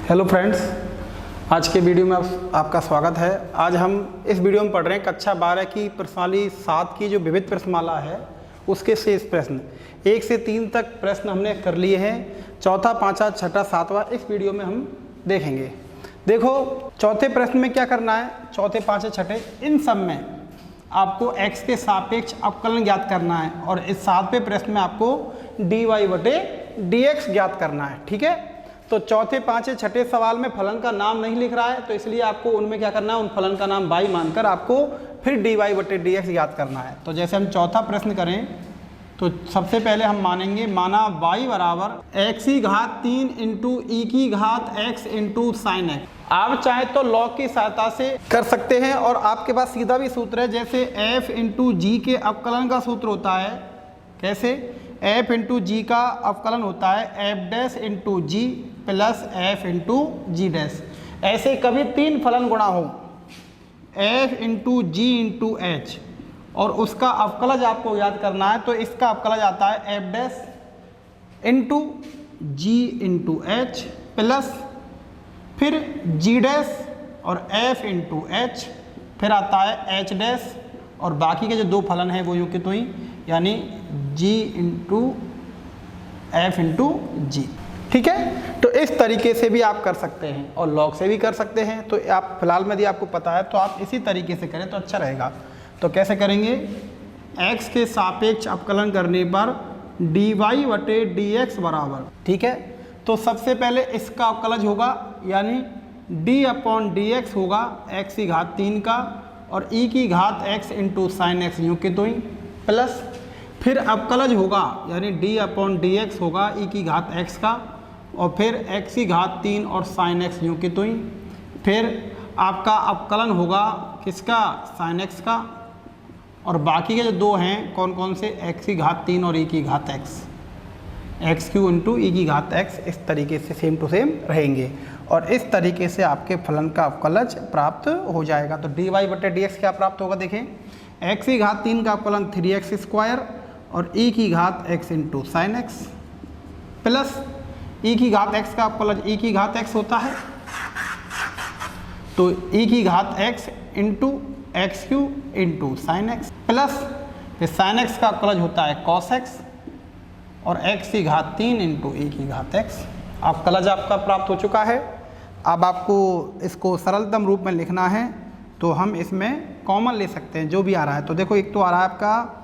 Hello friends, आज के video में आपका स्वागत है। आज हम इस वीडियो में पढ़ रहे हैं कक्षा 12 की प्रश्नावली 7 की जो विविध प्रश्नमाला है उसके शेष प्रश्न 1 से 3 तक प्रश्न हमने कर लिए हैं। चौथा, पांचवा, छठा, सातवां इस वीडियो में हम देखेंगे। देखो, चौथे प्रश्न में क्या करना है, चौथे, पांचवे, छठे इन सब में आपको x के सापेक्ष अवकलन ज्ञात करना है और इस 7वें प्रश्न में आपको dy/dx ज्ञात करना है। ठीक है, तो चौथे, पांचवे, छठे सवाल में फलन का नाम नहीं लिख रहा है, तो इसलिए आपको उनमें क्या करना है, उन फलन का नाम y मानकर आपको फिर dy/dx ज्ञात करना है। तो जैसे हम चौथा प्रश्न करें तो सबसे पहले हम मानेंगे, माना y बराबर x³ into e⁻x into sine x. आप चाहे तो लॉग की सहायता से कर सकते हैं और आपके पास सीधा भी सूत्र है, जैसे f इंटू जी के अवकलन का सूत्र होता है। कैसे? f इंटू जी का अवकलन होता है f' इंटू जी प्लस f इंटू जी डैश। ऐसे कभी 3 फलन गुणा हो, f इंटू जी इंटू एच, और उसका अवकलज आपको याद करना है, तो इसका अवकलज आता है f' इंटू जी इंटू एच प्लस फिर जी डैश और f इंटू एच, फिर आता है h डैश, और बाकी के जो 2 फलन हैं वो यूँ के तो ही, यानी g इंटू एफ इंटू जी। ठीक है, तो इस तरीके से भी आप कर सकते हैं और लॉग से भी कर सकते हैं। तो आप फिलहाल में यदि आपको पता है तो आप इसी तरीके से करें तो अच्छा रहेगा। तो कैसे करेंगे, x के सापेक्ष अवकलन करने पर dy/dx बराबर, ठीक है, तो सबसे पहले इसका अवकलज होगा, यानी d/dx होगा x³ का और e⁻x इंटू साइन एक्स यूँ के तो ही, प्लस फिर अवकलज होगा, यानी d/dx होगा e⁻x का और फिर x³ और साइन एक्स यूँ के तो ही, फिर आपका अवकलन होगा किसका, साइन एक्स का, और बाकी के जो 2 हैं कौन कौन से, x³ और e⁻x, x³ इंटू e⁻x, इस तरीके से सेम टू सेम रहेंगे और इस तरीके से आपके फलन का अवकलज प्राप्त हो जाएगा। तो dy/dx क्या प्राप्त होगा, देखें, x³ का अवकलन 3x² और e⁻x into sine x plus e⁻x का अवकलज e⁻x होता है, तो e⁻x into x³ into sine x plus फिर साइन एक्स का अवकलज होता है cos x और x³ इंटू e⁻x। अवकलज आपका प्राप्त हो चुका है। अब आपको इसको सरलतम रूप में लिखना है तो हम इसमें कॉमन ले सकते हैं जो भी आ रहा है। तो देखो, एक तो आ रहा है आपका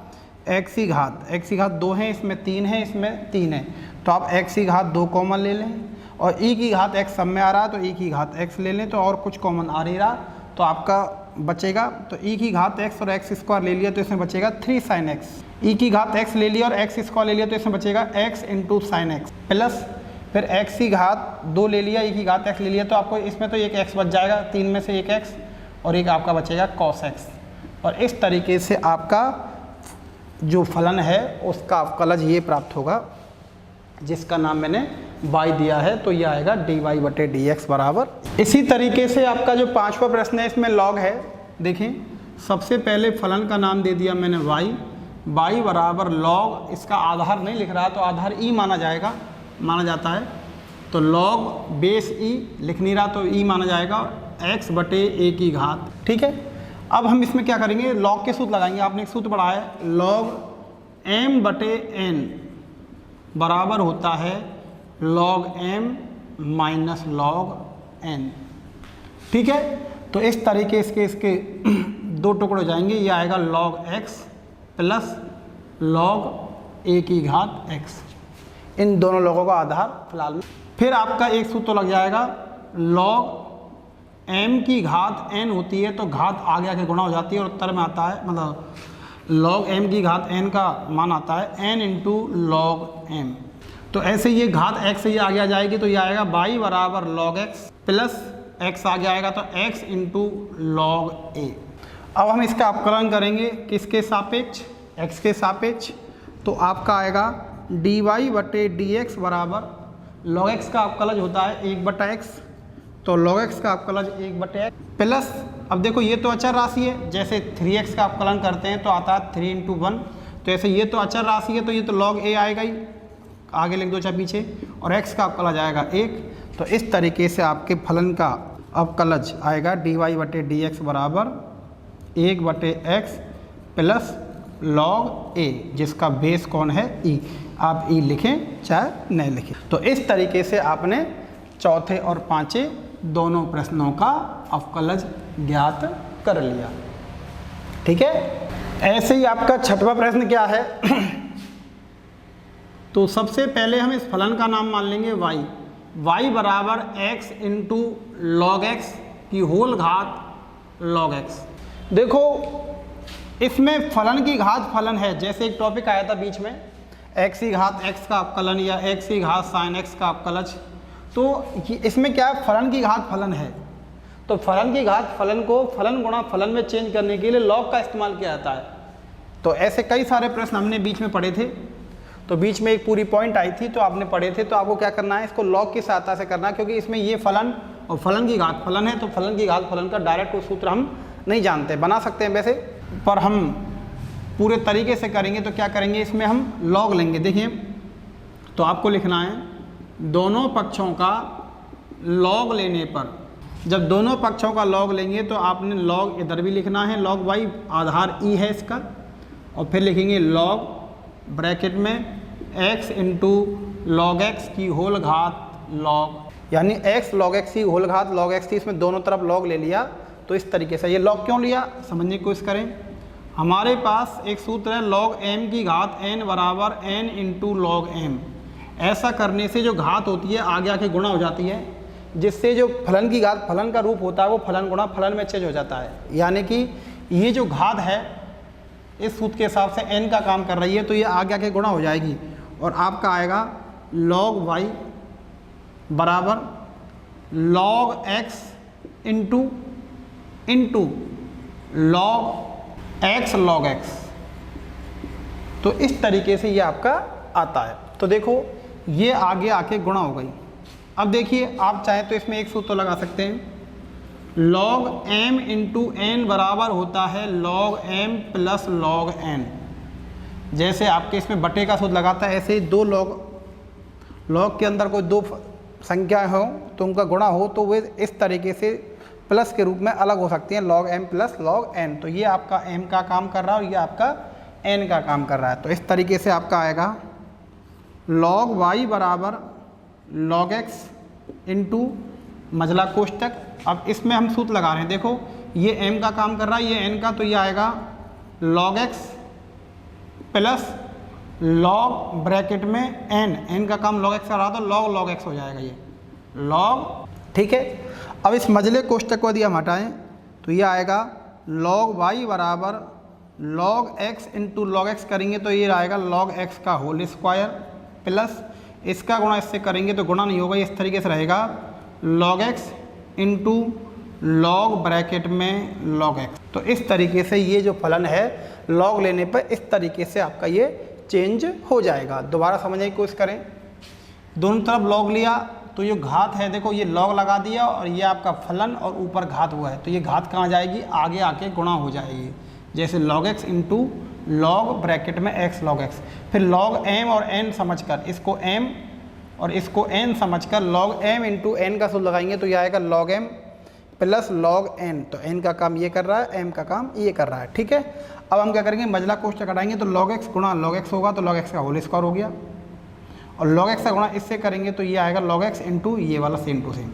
x² 2 है, इसमें 3 है, इसमें 3 है, तो आप x² 2 कॉमन ले लें और e⁻x सब में आ रहा है तो e⁻x ले लें, तो और कुछ कॉमन आ नहीं रहा तो आपका बचेगा, तो e⁻x और x² ले लिया तो इसमें बचेगा 3 साइन एक्स, e⁻x ले लिया और x² ले लिया तो इसमें बचेगा x into sine x, plus फिर x² 2 ले लिया, e⁻x ले लिया, तो आपको इसमें तो एक x बच जाएगा, 3 में से एक x और एक आपका बचेगा cos x, और इस तरीके से आपका जो फलन है उसका अवकलज ये प्राप्त होगा जिसका नाम मैंने y दिया है, तो ये आएगा dy/dx बराबर। इसी तरीके से आपका जो 5वां प्रश्न है इसमें लॉग है। देखें, सबसे पहले फलन का नाम दे दिया मैंने y बराबर लॉग, इसका आधार नहीं लिख रहा तो आधार e माना जाता है, तो लॉग बेस e लिख नहीं रहा तो e माना जाएगा, x/a²। ठीक है, अब हम इसमें क्या करेंगे, लॉग के सूत्र लगाएंगे। आपने एक सूत्र पढ़ा है, लॉग m/n बराबर होता है log m minus log n। ठीक है, तो इस तरीके से इसके 2 टुकड़े हो जाएंगे, ये आएगा log x plus log a⁻x, इन दोनों लोगों का आधार फिलहाल में। फिर आपका एक सूत्र लग जाएगा, log m⁻n होती है तो घात आगे आके गुणा हो जाती है और उत्तर में आता है, मतलब log m⁻n का मान आता है n इंटू log m, तो ऐसे ये घात x से ये आगे आ जाएगी, तो ये आएगा y बराबर log x प्लस x आगे आएगा तो x इंटू log a। अब हम इसका अवकलन करेंगे किसके सापेक्ष, x के सापेक्ष, तो आपका आएगा dy/dx बराबर log x का अवकलज होता है 1/x, तो log x का अवकलज 1/x प्लस, अब देखो ये तो अचर राशि है, जैसे 3x का अवकलन करते हैं तो आता है 3 इंटू 1, तो ऐसे ये तो अचर राशि है तो ये तो log a आएगा ही, आगे लिख दो चाहे पीछे, और x का अवकलज आएगा 1, तो इस तरीके से आपके फलन का अवकलज आएगा dy बटे डी एक्स बराबर 1 बटे एक्स प्लस लॉग ए, जिसका बेस कौन है e। आप e लिखें चाहे नहीं लिखें। तो इस तरीके से आपने चौथे और पांचवें दोनों प्रश्नों का अवकलज ज्ञात कर लिया। ठीक है, ऐसे ही आपका छठवां प्रश्न क्या है तो सबसे पहले हम इस फलन का नाम मान लेंगे y बराबर x इंटू लॉग एक्स की होल घात लॉग एक्स। देखो इसमें फलन की घात फलन है, जैसे एक टॉपिक आया था बीच में x की घात x का अवकलन या x की घात sin x का अवकलज। तो इसमें क्या है, फलन की घात फलन है, तो फलन की घात फलन को फलन गुणा फलन में चेंज करने के लिए लॉग का इस्तेमाल किया जाता है। तो ऐसे कई सारे प्रश्न हमने बीच में पढ़े थे, तो बीच में एक पूरी पॉइंट आई थी तो आपने पढ़े थे, तो आपको क्या करना है, इसको लॉग की सहायता से करना है, क्योंकि इसमें ये फलन और फलन की घात फलन है, तो फलन की घात फलन का डायरेक्ट वो सूत्र हम नहीं जानते, बना सकते हैं वैसे, पर हम पूरे तरीके से करेंगे तो क्या करेंगे, इसमें हम लॉग लेंगे। देखिए तो आपको लिखना है दोनों पक्षों का लॉग लेने पर, जब दोनों पक्षों का लॉग लेंगे तो आपने लॉग इधर भी लिखना है, लॉग y आधार e है इसका, और फिर लिखेंगे लॉग ब्रैकेट में x इंटू लॉग एक्स की होल घात लॉग, यानी x लॉग एक्स की होल घात लॉग एक्स थी, इसमें दोनों तरफ लॉग ले लिया। तो इस तरीके से ये लॉग क्यों लिया समझने की कोशिश करें। हमारे पास एक सूत्र है लॉग m की घात n बराबर n इंटू लॉग m। ऐसा करने से जो घात होती है आगे आके गुणा हो जाती है, जिससे जो फलन की घात फलन का रूप होता है वो फलन गुणा फलन में चेंज हो जाता है, यानी कि ये जो घात है इस सूत्र के हिसाब से n का काम कर रही है, तो ये आगे आके गुणा हो जाएगी और आपका आएगा log y बराबर log x into log x log x। तो इस तरीके से ये आपका आता है। तो देखो ये आगे आके गुणा हो गई। अब देखिए आप चाहें तो इसमें एक सूत्र लगा सकते हैं, log m इंटू n बराबर होता है log m plus log n। जैसे आपके इसमें बटे का सूत्र लगाता है, ऐसे ही दो log के अंदर कोई दो संख्या हो तो उनका गुणा हो तो वे इस तरीके से प्लस के रूप में अलग हो सकती हैं, log m plus log n। तो ये आपका m का काम कर रहा है और ये आपका n का काम कर रहा है। तो इस तरीके से आपका आएगा log y बराबर log x इंटू मजला कोष्टक। अब इसमें हम सूत्र लगा रहे हैं, देखो ये m का काम कर रहा है, ये n का, तो ये आएगा log x plus log bracket में n का काम log x कर रहा तो log x हो जाएगा ये log। ठीक है, अब इस मजले कोष्टक को यदि हम हटाएं तो ये आएगा log y बराबर log x into log x करेंगे तो ये आएगा log x का होल स्क्वायर प्लस इसका गुणा इससे करेंगे तो गुणा नहीं होगा, इस तरीके से रहेगा log x into log bracket में log x। तो इस तरीके से ये जो फलन है log लेने पर इस तरीके से आपका ये चेंज हो जाएगा। दोबारा समझने की कोशिश करें, दोनों तरफ log लिया तो ये घात है, देखो ये log लगा दिया और ये आपका फलन और ऊपर घात हुआ है, तो ये घात कहाँ जाएगी, आगे आके गुणा हो जाएगी। जैसे log x into log bracket में x log x, फिर log m और n समझकर इसको m और इसको n समझकर log m इंटू n का सूत्र लगाएंगे तो ये आएगा log m plus log n। तो n का काम ये कर रहा है, m का काम ये कर रहा है। ठीक है, अब हम क्या करेंगे, मजला कोष्टक हटाएंगे तो log x गुणा log x होगा तो log x का होल स्क्वायर हो गया, और log x का गुणा इससे करेंगे तो ये आएगा log x इंटू ये वाला सेम टू सेम।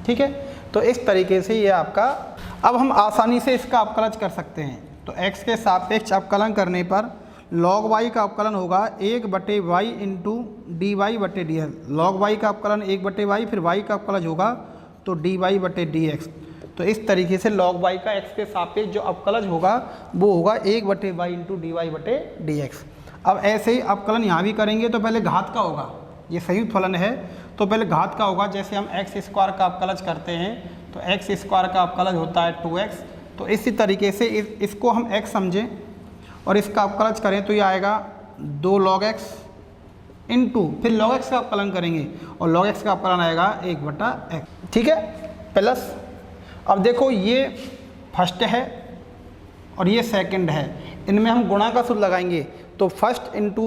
ठीक है, तो इस तरीके से ये आपका, अब हम आसानी से इसका अवकलज कर सकते हैं। तो x के सापेक्ष अवकलन करने पर log y का अवकलन होगा 1 बटे y इंटू डी वाई बटे डी एक्स। लॉग y का अवकलन 1 बटे y, फिर y का अवकलज होगा तो डी वाई बटे डी एक्स। तो इस तरीके से log y का x के सापेक्ष जो अवकलज होगा वो होगा 1 बटे y इंटू डी वाई बटे डी एक्स। अब ऐसे ही अवकलन यहाँ भी करेंगे तो पहले घात का होगा, ये संयुक्त फलन है तो पहले घात का होगा। जैसे हम x स्क्वायर का अवकलज करते हैं तो x स्क्वायर का अवकलज होता है 2x। तो इसी तरीके से इसको हम x समझें और इसका अवकलज करें तो ये आएगा 2 log x इंटू फिर log x का अवकलन करेंगे और log x का अवकलन आएगा 1 बटा x। ठीक है, प्लस अब देखो ये फर्स्ट है और ये सेकंड है, इनमें हम गुणा का सूत्र लगाएंगे तो फर्स्ट इंटू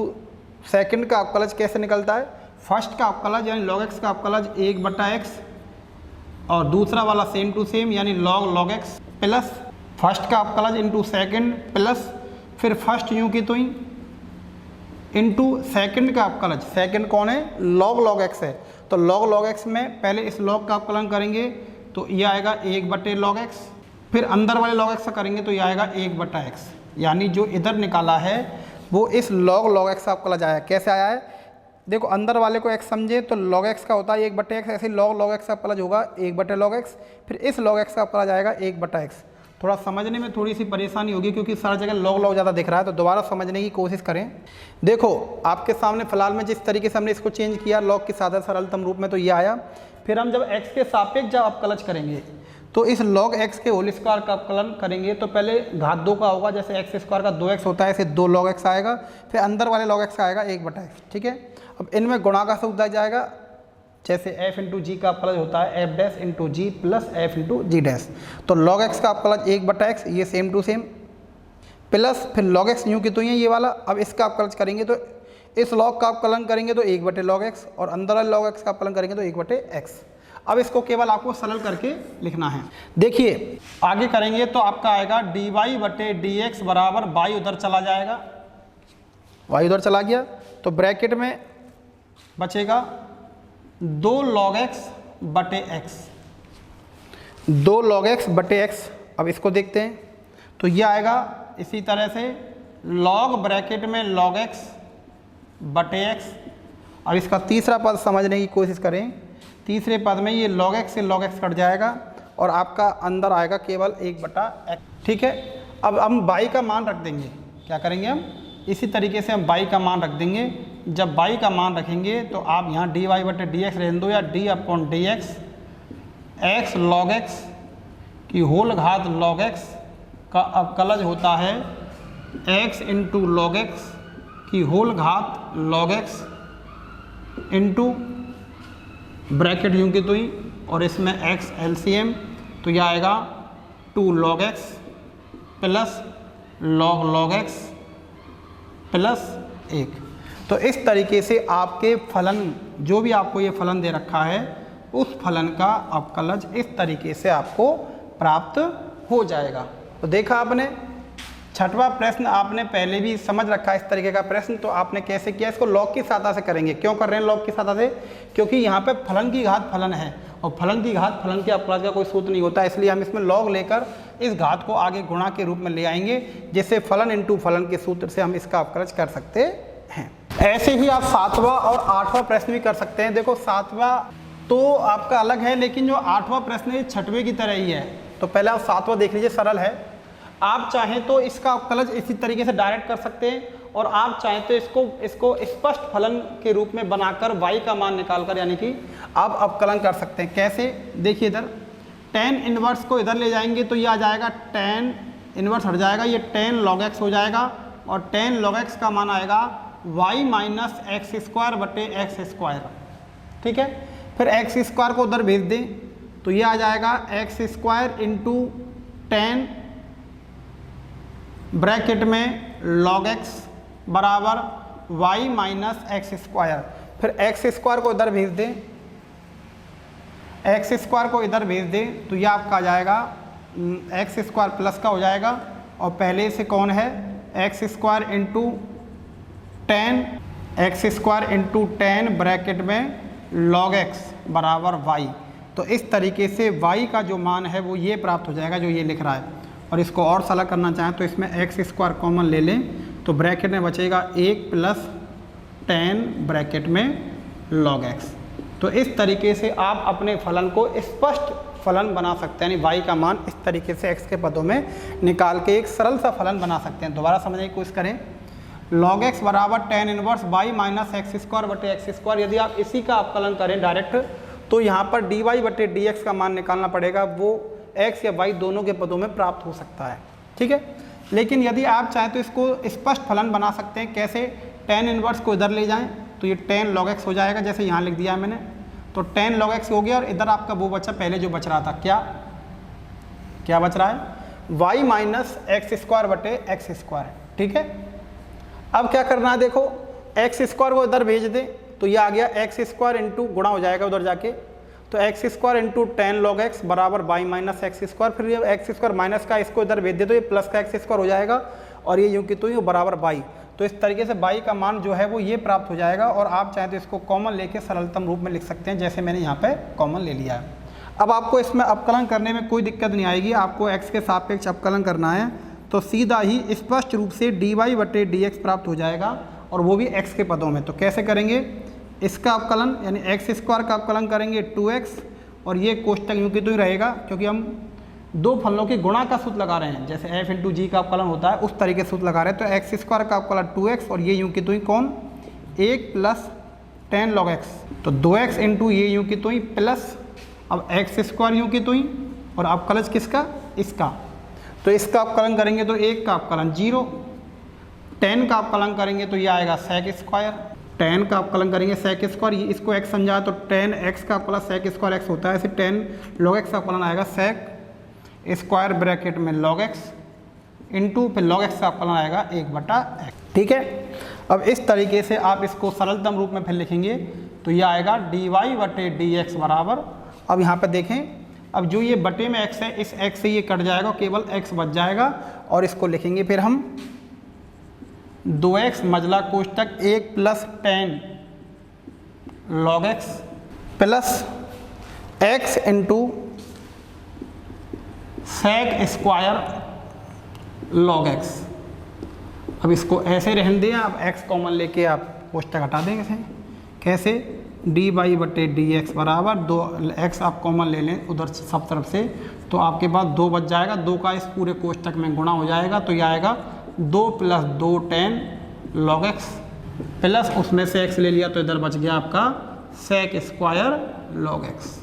सेकंड का अवकलज कैसे निकलता है, फर्स्ट का अवकलज यानी log x का अवकलज 1/x और दूसरा वाला सेम टू सेम यानी log x प्लस फर्स्ट का अवकलज इंटू सेकेंड प्लस फिर फर्स्ट यूं की तो ही इंटू सेकेंड का अवकलज, सेकेंड कौन है log x है, तो log x में पहले इस log का अवकलन करेंगे तो ये आएगा 1/log x, फिर अंदर वाले log x का करेंगे तो ये आएगा 1/x, यानी जो इधर निकाला है वो इस log x का अवकलज आया। कैसे आया है देखो, अंदर वाले को x समझे तो log x का होता है 1/x, ऐसे log x का अवकलज होगा 1/log x, फिर इस log x का अवकलज आएगा 1/x। थोड़ा समझने में थोड़ी सी परेशानी होगी क्योंकि सारी जगह log ज़्यादा दिख रहा है, तो दोबारा समझने की कोशिश करें। देखो आपके सामने फिलहाल में जिस तरीके से हमने इसको चेंज किया log के सादा सरलतम रूप में तो ये आया। फिर हम जब x के सापेक्ष जब अवकलज करेंगे तो इस log x के होल स्क्वायर का अवकलन करेंगे तो पहले घात 2 का होगा, जैसे x स्क्वायर का 2x होता है ऐसे 2 log x आएगा, फिर अंदर वाले log x का आएगा 1/x। ठीक है, अब इनमें गुणा का सूत्र जाएगा, जैसे f इंटू जी का अवकलज होता है f डैश इंटू जी प्लस f इंटू जी डैश, तो log x का अवकलज 1/x ये सेम टू सेम प्लस फिर log x यूँ की तो ये वाला, अब इसका अवकलज करेंगे तो इस log का अवकलन करेंगे तो 1/log x और अंदर वाले log x का अवकलन करेंगे तो 1/x। अब इसको केवल आपको सरल करके लिखना है। देखिए आगे करेंगे तो आपका आएगा dy/dx बराबर y उधर चला जाएगा, y उधर चला गया तो ब्रैकेट में बचेगा 2 log x/x, 2 log x/x। अब इसको देखते हैं तो ये आएगा इसी तरह से log ब्रैकेट में log x/x। अब इसका तीसरा पद समझने की कोशिश करें, तीसरे पद में ये log x से log x कट जाएगा और आपका अंदर आएगा केवल 1/x। ठीक है, अब हम y का मान रख देंगे, क्या करेंगे हम इसी तरीके से हम y का मान रख देंगे। जब y का मान रखेंगे तो आप यहाँ dy/dx रहने दो या d/dx x log x की होल घात log x का अवकलज होता है x इंटू log x की होल घात log x इंटू ब्रैकेट यूँ की तो ही और इसमें x LCM तो यह आएगा 2 log x plus log x plus 1। तो इस तरीके से आपके फलन जो भी आपको ये फलन दे रखा है उस फलन का अवकलज इस तरीके से आपको प्राप्त हो जाएगा। तो देखा आपने, छठवां प्रश्न आपने पहले भी समझ रखा है इस तरीके का प्रश्न, तो आपने कैसे किया, इसको log की सहायता से करेंगे। क्यों कर रहे हैं log की सहायता से, क्योंकि यहाँ पे फलन की घात फलन है और फलन की घात फलन के अवकलज का कोई सूत्र नहीं होता, इसलिए हम इसमें log लेकर इस घात को आगे गुणा के रूप में ले आएंगे, जिससे फलन इंटू फलन के सूत्र से हम इसका अवकलज कर सकते हैं। ऐसे ही आप 7वां और 8वां प्रश्न भी कर सकते हैं। देखो 7वां तो आपका अलग है, लेकिन जो 8वां प्रश्न है 6वें की तरह ही है। तो पहले आप 7वां देख लीजिए, सरल है। आप चाहें तो इसका अवकलज इसी तरीके से डायरेक्ट कर सकते हैं और आप चाहें तो इसको स्पष्ट फलन के रूप में बनाकर y का मान निकालकर यानी कि आप अवकलन कर सकते हैं। कैसे, देखिए इधर tan इनवर्स को इधर ले जाएंगे तो ये आ जाएगा tan इनवर्स हट जाएगा, ये tan log x हो जाएगा और tan log x का मान आएगा y माइनस एक्स स्क्वायर बटे एक्स स्क्वायर। ठीक है, फिर एक्स स्क्वायर को उधर भेज दें तो ये आ जाएगा x square into tan bracket में log x बराबर y माइनस एक्स स्क्वायर। फिर एक्स स्क्वायर को इधर भेज दें, एक्स स्क्वायर को इधर भेज दें तो यह आपका आ जाएगा एक्स स्क्वायर प्लस का हो जाएगा और पहले से कौन है x square into ten, x square into ten bracket में log x बराबर y। तो इस तरीके से y का जो मान है वो ये प्राप्त हो जाएगा जो ये लिख रहा है। और इसको और सरल करना चाहें तो इसमें एक्स स्क्वायर कॉमन ले लें तो ब्रैकेट में बचेगा 1 प्लस टेन ब्रैकेट में log x। तो इस तरीके से आप अपने फलन को स्पष्ट फलन बना सकते हैं, यानी y का मान इस तरीके से x के पदों में निकाल के एक सरल सा फलन बना सकते हैं। दोबारा समझने की कोशिश करें, log x बराबर tan inverse y minus x square बटे एक्स स्क्वायर। यदि आप इसी का अवकलन करें डायरेक्ट तो यहाँ पर dy बटे dx का मान निकालना पड़ेगा, वो x या y दोनों के पदों में प्राप्त हो सकता है। ठीक है, लेकिन यदि आप चाहें तो इसको स्पष्ट फलन बना सकते हैं। कैसे, tan इनवर्स को इधर ले जाएं तो ये tan log x हो जाएगा, जैसे यहाँ लिख दिया मैंने, तो tan log x हो गया और इधर आपका वो बचा पहले जो बच रहा था, क्या बच रहा है y माइनस एक्स स्क्वायर बटे एक्स स्क्वायर। ठीक है, अब क्या करना है, देखो एक्स स्क्वायर को इधर भेज दें तो ये आ गया एक्स स्क्वायर इंटू गुणा हो जाएगा उधर जाके, तो x square into 10 log x बराबर बाई माइनस एक्स स्क्वायर, फिर ये एक्स स्क्वायर माइनस का इसको इधर भेज दे तो ये प्लस का एक्स स्क्वायर हो जाएगा और ये यूँ की तो यूँ बराबर बाई। तो इस तरीके से बाई का मान जो है वो ये प्राप्त हो जाएगा और आप चाहें तो इसको कॉमन लेके सरलतम रूप में लिख सकते हैं, जैसे मैंने यहाँ पे कॉमन ले लिया है। अब आपको इसमें अवकलन करने में कोई दिक्कत नहीं आएगी, आपको x के सापेक्ष अवकलन करना है तो सीधा ही स्पष्ट रूप से dy/dx प्राप्त हो जाएगा और वो भी x के पदों में। तो कैसे करेंगे, इसका अवकलन यानी एक्स स्क्वायर का अवकलन करेंगे 2x और ये कोष्टक यूँ की तो ही रहेगा क्योंकि हम दो फलनों की गुणा का सूत्र लगा रहे हैं, जैसे f इंटू जी का अवकलन होता है उस तरीके से सूत्र लगा रहे हैं। तो एक्स स्क्वायर का अवकलन 2x और ये यूँ की तो ही कौन 1 प्लस 10 log x, तो 2x इंटू ये यूँ की तो ही प्लस अब एक्स स्क्वायर यूँ की तो ही और अवकलज किसका, इसका। तो इसका अवकलन करेंगे तो 1 का अवकलन 0, 10 का अवकलन करेंगे तो ये आएगा सेक स्क्वायर, 10 का अवकलन करेंगे सेक स्क्वायर, ये इसको x समझा तो 10x का अवकलन सेक स्क्वायर x होता है, ऐसे 10 log x का अवकलन आएगा सेक स्क्वायर ब्रैकेट में log x इंटू फिर log x का अवकलन आएगा 1/x। ठीक है, अब इस तरीके से आप इसको सरलतम रूप में फिर लिखेंगे तो ये आएगा dy/dx बराबर, अब यहाँ पे देखें अब जो ये बटे में x है इस x से ये कट जाएगा, केवल x बच जाएगा और इसको लिखेंगे फिर हम 2x मजला कोष्टक 1 plus 10 log x plus x into sec square log x। अब इसको ऐसे रहने दें, आप x कॉमन लेके आप कोष्टक हटा देंगे कैसे, dy/dx बराबर 2x आप कॉमन ले लें उधर सब तरफ से तो आपके पास 2 बच जाएगा, 2 का इस पूरे कोष्टक में गुणा हो जाएगा तो ये आएगा 2 प्लस 2 10 log x प्लस उसमें से x ले लिया तो इधर बच गया आपका सेक स्क्वायर log x।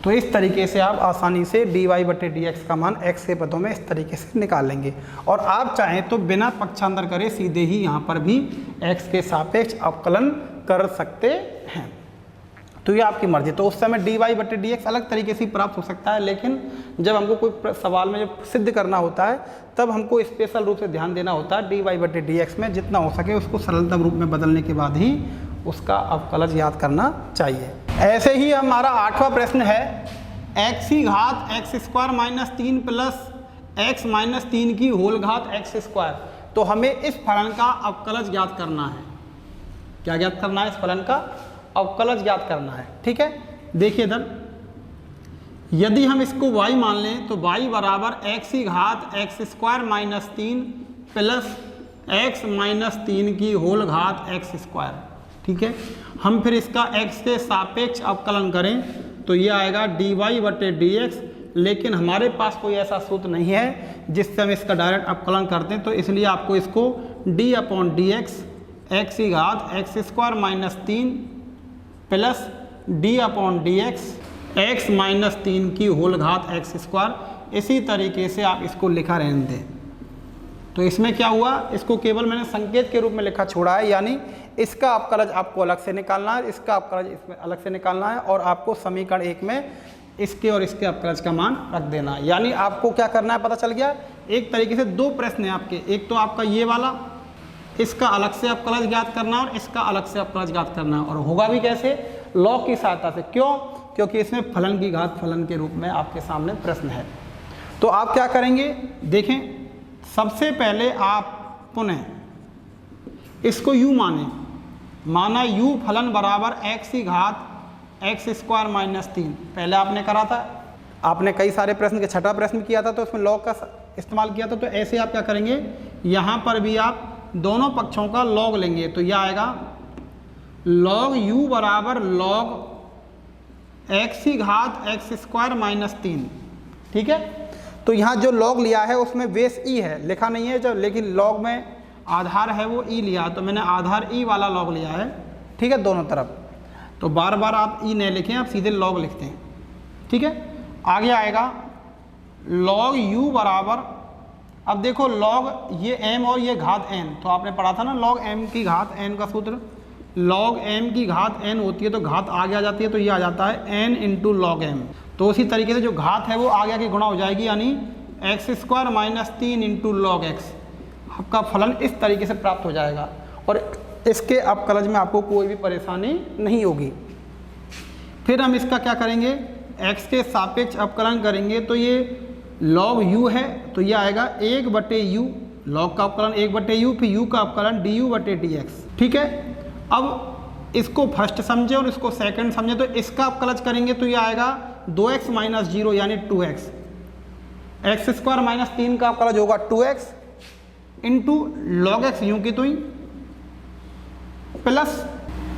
तो इस तरीके से आप आसानी से dy/dx का मान x के पदों में इस तरीके से निकाल लेंगे और आप चाहें तो बिना पक्षांतर करे सीधे ही यहाँ पर भी x के सापेक्ष अवकलन कर सकते हैं, तो ये आपकी मर्जी। तो उस समय dy/dx अलग तरीके से प्राप्त हो सकता है, लेकिन जब हमको कोई सवाल में जब सिद्ध करना होता है तब हमको स्पेशल रूप से ध्यान देना होता है dy/dx में जितना हो सके उसको सरलतम रूप में बदलने के बाद ही उसका अवकलज याद करना चाहिए। ऐसे ही हमारा 8वां प्रश्न है x की घात x² - 3 प्लस x - 3 की होल घात x²। तो हमें इस फलन का अवकलज ज्ञात करना है। क्या ज्ञात करना है, इस फलन का अवकलज ज्ञात करना है। ठीक है, देखिए इधर यदि हम इसको y मान लें तो y बराबर x की घात x² - 3 प्लस x - 3 की होल घात x²। ठीक है, हम फिर इसका x के सापेक्ष अवकलन करें तो ये आएगा dy/dx, लेकिन हमारे पास कोई ऐसा सूत्र नहीं है जिससे हम इसका डायरेक्ट अवकलन करते हैं, तो इसलिए आपको इसको d/dx x की घात x² - 3 प्लस d/dx x - 3 की होल घात x², इसी तरीके से आप इसको लिखा रहने दें। तो इसमें क्या हुआ, इसको केवल मैंने संकेत के रूप में लिखा छोड़ा है, यानी इसका अवकलज आपको अलग से निकालना है, इसका अवकलज इसमें अलग से निकालना है और आपको समीकरण 1 में इसके और इसके अवकलज का मान रख देना है। यानी आपको क्या करना है, पता चल गया, एक तरीके से 2 प्रश्न हैं आपके, एक तो आपका ये वाला, इसका अलग से अवकलज ज्ञात करना है और इसका अलग से अवकलज ज्ञात करना है, और होगा भी कैसे, लॉग की सहायता से। क्यों, क्योंकि इसमें फलन की घात फलन के रूप में आपके सामने प्रश्न है। तो आप क्या करेंगे, देखें सबसे पहले आप पुनः इसको u माना u फलन बराबर x की घात x² - 3। पहले आपने करा था, आपने कई सारे प्रश्न के 6वां प्रश्न किया था तो उसमें लॉग का इस्तेमाल किया था। तो ऐसे आप क्या करेंगे, यहाँ पर भी आप दोनों पक्षों का लॉग लेंगे तो यह आएगा log u बराबर log x की घात x² - 3। ठीक है, तो यहाँ जो लॉग लिया है उसमें बेस ई है, लिखा नहीं है जब, लेकिन लॉग में आधार है वो ई लिया, तो मैंने आधार ई वाला लॉग लिया है। ठीक है, दोनों तरफ, तो बार बार आप ई नहीं लिखें, आप सीधे लॉग लिखते हैं। ठीक है, आगे आएगा log u बराबर, अब देखो log ये m और ये घात n, तो आपने पढ़ा था ना log m की घात n का सूत्र, log m की घात n होती है तो घात आगे आ जाती है, तो ये आ जाता है n × log m। तो उसी तरीके से जो घात है वो आगे आगे गुणा हो जाएगी, यानी x² - 3 × log x। आपका फलन इस तरीके से प्राप्त हो जाएगा। और इसके अवकलज में आपको कोई भी परेशानी नहीं होगी। फिर हम इसका क्या करेंगे, x के सापेक्ष अवकलन करेंगे तो ये log u है तो ये आएगा 1/u, log का अवकलन 1/u, फिर u का अवकलन du/dx। ठीक है, अब इसको फर्स्ट समझे और इसको सेकंड समझे तो इसका अवकलज करेंगे तो ये आएगा 2x - 0 यानी 2x, x² - 3 का अवकलज होगा 2x इंटू log x यूँ की तो ही प्लस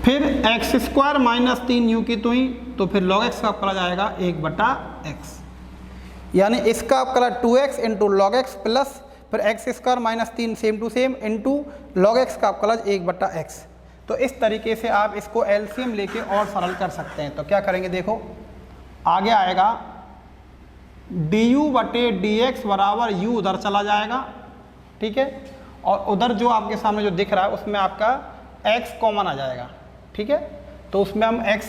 फिर x² - 3 यूँ की तो ही, तो फिर log x का अवकलज आएगा 1/x, यानी इसका अवकलज 2x into log x plus फिर x² - 3 same to same into log x का अवकलज 1/x। तो इस तरीके से आप इसको एलसीएम लेके और सरल कर सकते हैं। तो क्या करेंगे, देखो आगे आएगा du/dx बराबर u उधर चला जाएगा, ठीक है, और उधर जो आपके सामने जो दिख रहा है उसमें आपका x कॉमन आ जाएगा, ठीक है, तो उसमें हम x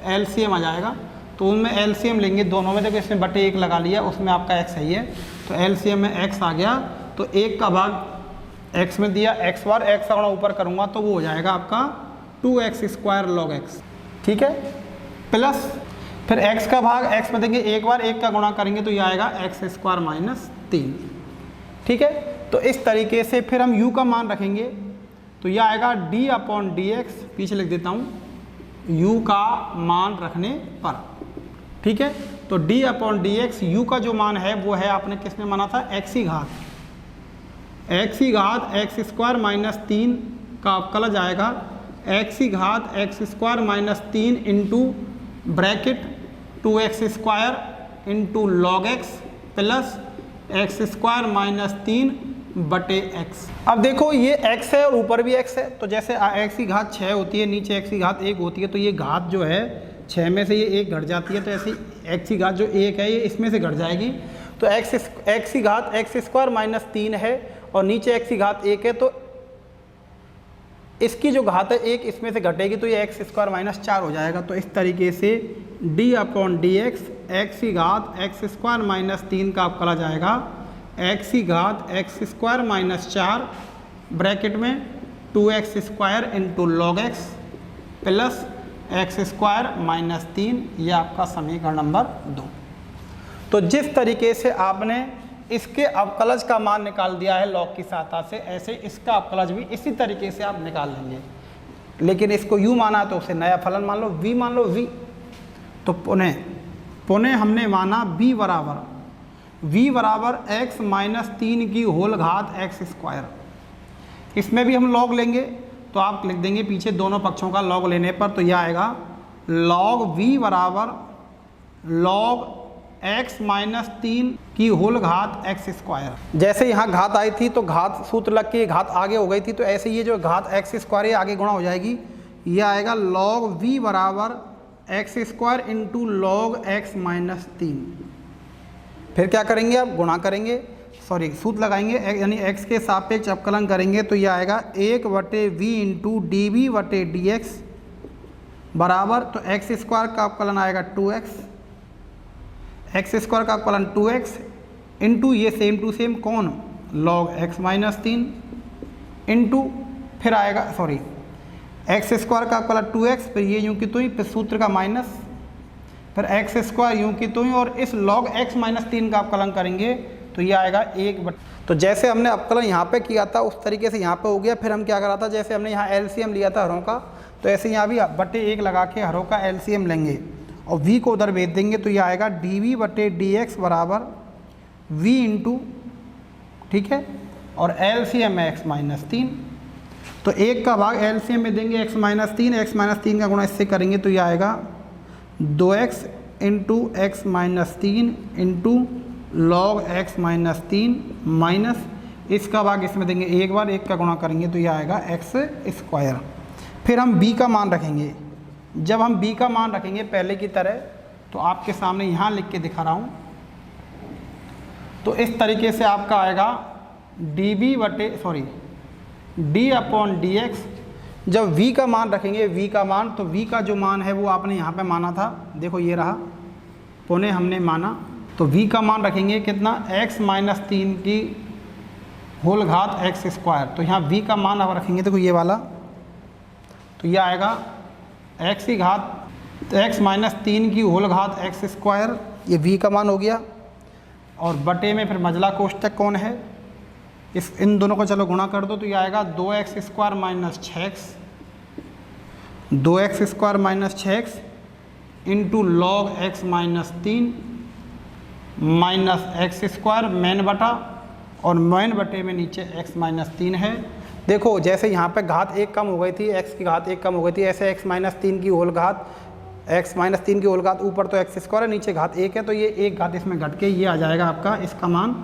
एलसीएम आ जाएगा, तो उनमें एलसीएम लेंगे दोनों में। देखो इसमें बटे 1 लगा लिया, उसमें आपका x है, तो एलसीएम में x आ गया, तो 1 का भाग x में दिया, x बार x का गुणा ऊपर करूँगा तो वो हो जाएगा आपका 2x² log x, ठीक है, प्लस फिर x का भाग x में देंगे, एक बार 1 का गुणा करेंगे तो ये आएगा x² - 3, ठीक है। तो इस तरीके से फिर हम u का मान रखेंगे तो यह आएगा d/dx, पीछे लिख देता हूँ, u का मान रखने पर, ठीक है, तो d/dx u का जो मान है वो है आपने किस में माना था, x की घात x² - 3 का अवकलज आएगा x की घात x² - 3 into bracket 2x² into log x plus x² - 3/x। अब देखो ये x है और ऊपर भी x है, तो जैसे x की घात 6 होती है, नीचे x की घात 1 होती है, तो ये घात जो है 6 में से ये 1 घट जाती है, तो ऐसे x की घात जो 1 है ये इसमें से घट जाएगी, तो x की घात x² - 3 है और नीचे x की घात 1 है, तो इसकी जो घात है 1 इसमें से घटेगी तो ये x² - 4 हो जाएगा। तो इस तरीके से d/dx x की घात x² - 3 का अवकलज जाएगा x की घात x² - 4 ब्रैकेट में 2x² into log x plus x² - 3, यह आपका समीकरण नंबर 2। तो जिस तरीके से आपने इसके अवकलज का मान निकाल दिया है लॉग की सहायता से, ऐसे इसका अवकलज भी इसी तरीके से आप निकाल लेंगे, लेकिन इसको u माना तो उसे नया फलन मान लो, v मान लो, v, तो पुनः हमने माना v बराबर x - 3 की होल घात x²। इसमें भी हम लॉग लेंगे तो आप लिख देंगे पीछे दोनों पक्षों का लॉग लेने पर, तो यह आएगा log v बराबर log x - 3 की होल घात x²। जैसे यहाँ घात आई थी तो घात सूत्र लग के घात आगे हो गई थी, तो ऐसे ये जो घात x² है आगे गुणा हो जाएगी, ये आएगा log v बराबर x² इंटू log x - 3। फिर क्या करेंगे, आप गुणा करेंगे, सूत्र लगाएंगे, यानी x के सापेक्ष अवकलन करेंगे तो ये आएगा 1/v इंटू dv/dx बराबर, तो x² का अवकलन आएगा 2x, x² का अवकलन 2x इंटू ये सेम टू सेम कौन log x - 3 इंटू फिर आएगा x² का अवकलन 2x, फिर ये यूँ की तो ही, फिर सूत्र का माइनस, फिर x² यूँ की तो ही, और इस log x - 3 का अवकलन करेंगे तो ये आएगा 1/। तो जैसे हमने अवकलन यहाँ पे किया था उस तरीके से यहाँ पे हो गया। फिर हम क्या करा था, जैसे हमने यहाँ एलसीएम लिया था हरों का, तो ऐसे यहाँ भी बटे 1 लगा के हरों का एलसीएम लेंगे और v को उधर भेज देंगे, तो ये आएगा dv/dx बराबर v इंटू, ठीक है, और एलसीएम है x - 3, तो 1 का भाग एलसीएम में देंगे x - 3 का गुणा इससे करेंगे तो ये आएगा 2x into x - 3 into log x - 3 minus इसका भाग इसमें देंगे, एक बार 1 का गुणा करेंगे तो ये आएगा x²। फिर हम b का मान रखेंगे। जब हम b का मान रखेंगे पहले की तरह, तो आपके सामने यहाँ लिख के दिखा रहा हूँ, तो इस तरीके से आपका आएगा d/dx। जब v का मान रखेंगे, v का मान, तो v का जो मान है वो आपने यहाँ पे माना था, देखो ये रहा, पुनः हमने माना, तो v का मान रखेंगे कितना, x - 3 की होल घात एक्स स्क्वायर। तो यहाँ v का मान अब रखेंगे, देखो ये वाला, तो ये आएगा x की घात x माइनस 3 की होल घात एक्स स्क्वायर, ये v का मान हो गया। और बटे में फिर मजला कोष्टक कौन है, इन दोनों को चलो गुणा कर दो, तो ये आएगा 2x square minus 6x, 2x square minus 6x into log x minus 3 minus x square main बटा, और मेन बटे में नीचे x माइनस 3 है। देखो जैसे यहाँ पे घात 1 कम हो गई थी, x की घात 1 कम हो गई थी, ऐसे x माइनस 3 की होल घात, x माइनस 3 की होल घात, ऊपर तो एक्स स्क्वायर है, नीचे घात 1 है, तो ये एक घात इसमें घट के ये आ जाएगा आपका इसका मान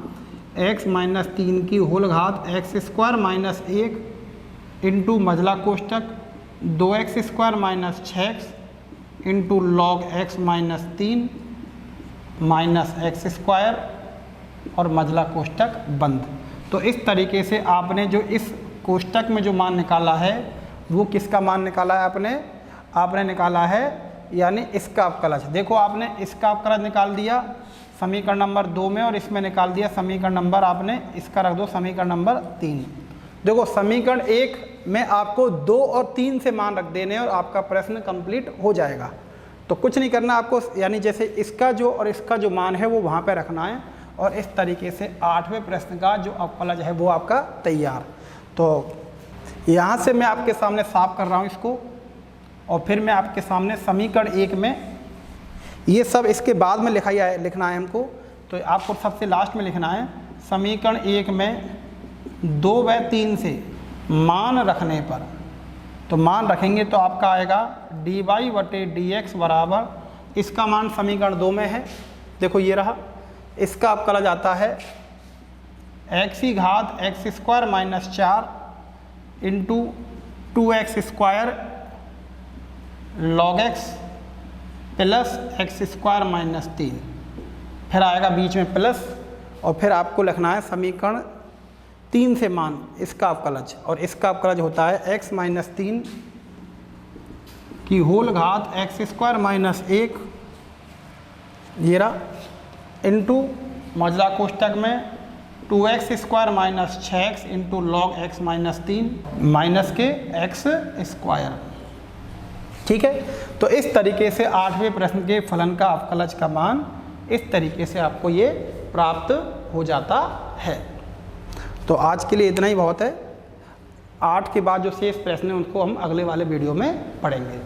x माइनस 3 की होल घात एक्स स्क्वायर माइनस 1 इंटू मजला कोष्टक 2x square minus 6x into log x minus 3 minus x square और मजला कोष्टक बंद। तो इस तरीके से आपने जो इस कोष्टक में जो मान निकाला है वो किसका मान निकाला है, आपने निकाला है यानी इसका अवकलज। देखो आपने इसका अवकलज निकाल दिया समीकरण नंबर 2 में, और इसमें निकाल दिया समीकरण नंबर, आपने इसका रख दो समीकरण नंबर 3। देखो समीकरण 1 में आपको 2 और 3 से मान रख देने और आपका प्रश्न कंप्लीट हो जाएगा। तो कुछ नहीं करना आपको, यानी जैसे इसका जो और इसका जो मान है वो वहाँ पे रखना है, और इस तरीके से 8वें प्रश्न का जो अवकलज है वो आपका तैयार। तो यहाँ से मैं आपके सामने साफ कर रहा हूँ इसको, और फिर मैं आपके सामने समीकरण 1 में ये सब इसके बाद में लिखना है हमको, तो आपको सबसे लास्ट में लिखना है समीकरण 1 में 2 व 3 से मान रखने पर, तो मान रखेंगे तो आपका आएगा dy बटे dx बराबर, इसका मान समीकरण 2 में है, देखो ये रहा, इसका अवकलज आता है x की घात x square minus 4 into 2x square log x plus x square minus 3, फिर आएगा बीच में प्लस, और फिर आपको लिखना है समीकरण 3 से मान इसका अवकलज, और इसका अवकलज होता है x माइनस 3 की होल घात एक्स स्क्वायर माइनस 1 ये रहा इंटू मजला कोष्टक में 2x square minus 6x into log x minus 3 minus के x स्क्वायर। ठीक है, तो इस तरीके से 8वें प्रश्न के फलन का अवकलज का मान इस तरीके से आपको ये प्राप्त हो जाता है। तो आज के लिए इतना ही बहुत है। 8 के बाद जो शेष प्रश्न हैं उनको हम अगले वाले वीडियो में पढ़ेंगे।